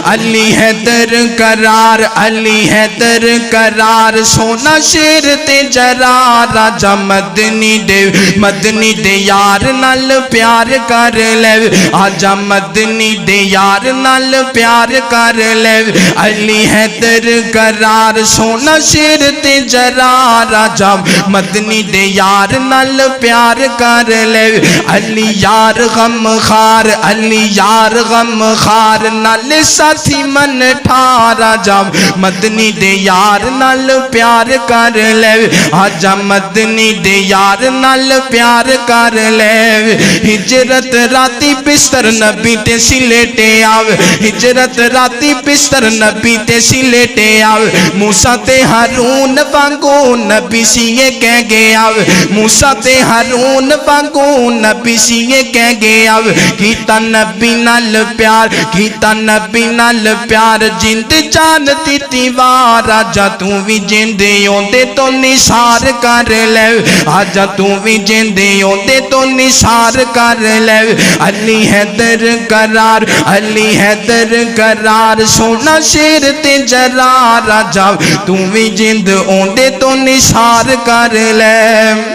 علی حیدر قرار علی حیدر قرار سونا شیر تے جرا راجا مدنی دے یار نال پیار کر لے آجا مدنی دے یار نال پیار کر لے علی حیدر قرار سونا شیر تے جرا راجا مدنی دے یار نال پیار کر لے علی یار غم خار علی یار غم خار نال ساتھی من ٹھارا جا مدنی دے یار نال پیار کر لے آجا مدنی دے یار نال پیار کر لے ہجرت راتی بستر نبی تے سلیٹے آو ہجرت راتی بستر نبی تے سلیٹے آو موسیٰ تے ہارون وانگو نبی سیے کہہ گے آو موسیٰ تے ہارون وانگو نبی سیے کہہ گے آو کیتا نبی نال پیار کیتا نبی نال پیار جند جان دیتی وار آجا تو بھی جندے ہوندے تو نثار کر لے آجا تو بھی جندے ہوندے تو نثار کر لے علی حیدر قرار علی حیدر قرار سونا شیر تے جرار آجا تو بھی جند ہوندے تو نثار کر لے